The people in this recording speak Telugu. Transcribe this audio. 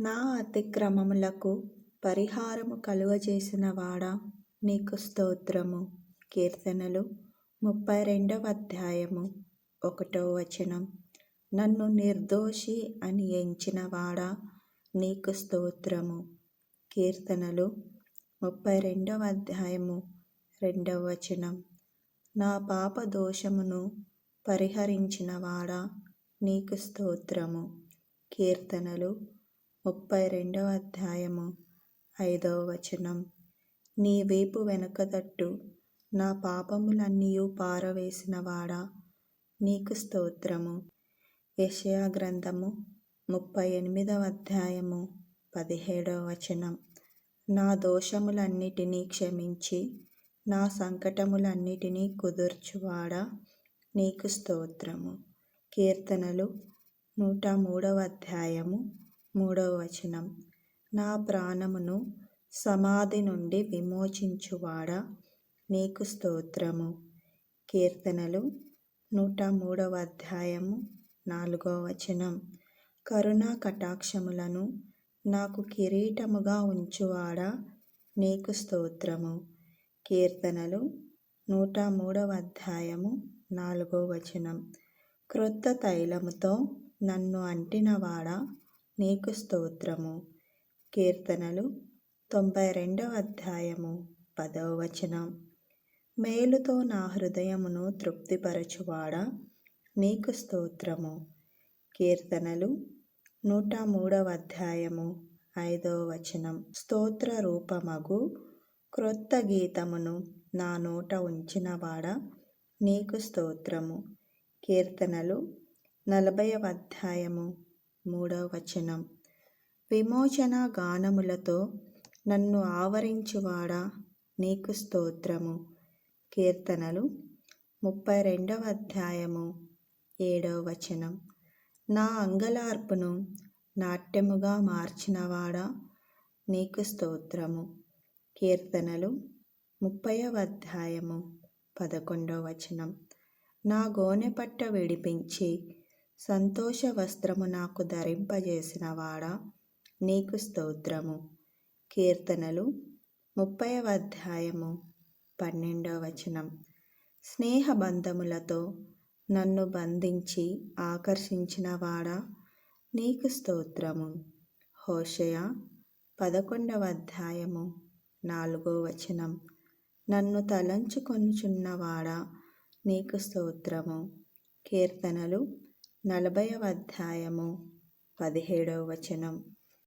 నా అతిక్రమములకు పరిహారము కలుగజేసిన వాడా, నీకు స్తోత్రము. కీర్తనలు 32వ అధ్యాయము 1వ వచనం. నన్ను నిర్దోషి అని ఎంచిన వాడా, నీకు స్తోత్రము. కీర్తనలు 32వ అధ్యాయము 2వ వచనం. నా పాప దోషమును పరిహరించిన వాడా, నీకు స్తోత్రము. కీర్తనలు 32వ అధ్యాయము 5వ వచనం. నీ వీపు వెనుకతట్టు నా పాపములన్నీయు పారవేసిన వాడా, నీకు స్తోత్రము. యెషయా గ్రంథము 38వ అధ్యాయము 17వ వచనం. నా దోషములన్నిటినీ క్షమించి నా సంకటములన్నిటినీ కుదుర్చువాడా, నీకు స్తోత్రము. కీర్తనలు 103వ అధ్యాయము 3వ వచనం. నా ప్రాణమును సమాధి నుండి విమోచించువాడా, నీకు స్తోత్రము. కీర్తనలు 103వ అధ్యాయము 4వ వచనం. కరుణా కటాక్షములను నాకు కిరీటముగా ఉంచువాడా, నీకు స్తోత్రము. కీర్తనలు 103వ అధ్యాయము 4వ వచనం. క్రొత్త తైలముతో నన్ను అంటినవాడా, నీకు స్తోత్రము. కీర్తనలు 92వ అధ్యాయము 10వ వచనం. మేలుతో నా హృదయమును తృప్తిపరచువాడా, నీకు స్తోత్రము. కీర్తనలు 103వ అధ్యాయము 5వ వచనం. స్తోత్ర రూపమగు క్రొత్త గీతమును నా నోట ఉంచినవాడా, నీకు స్తోత్రము. కీర్తనలు 40వ అధ్యాయము 3వ వచనం. విమోచన గానములతో నన్ను ఆవరించువాడా, నీకు స్తోత్రము. కీర్తనలు 32వ అధ్యాయము 7వ వచనం. నా అంగలార్పును నాట్యముగా మార్చినవాడా, నీకు స్తోత్రము. కీర్తనలు 30వ అధ్యాయము 11వ వచనం. నా గోనెపట్ట విడిపించి సంతోష వస్త్రము నాకు ధరింపజేసిన వాడా, నీకు స్తోత్రము. కీర్తనలు 30వ అధ్యాయము 12వ వచనం. స్నేహబంధములతో నన్ను బంధించి ఆకర్షించిన వాడా, నీకు స్తోత్రము. హోషేయ 11వ అధ్యాయము 4వ వచనం. నన్ను తలంచుకొనుచున్నవాడా, నీకు స్తోత్రము. కీర్తనలు 40వ అధ్యాయము 17వ వచనం.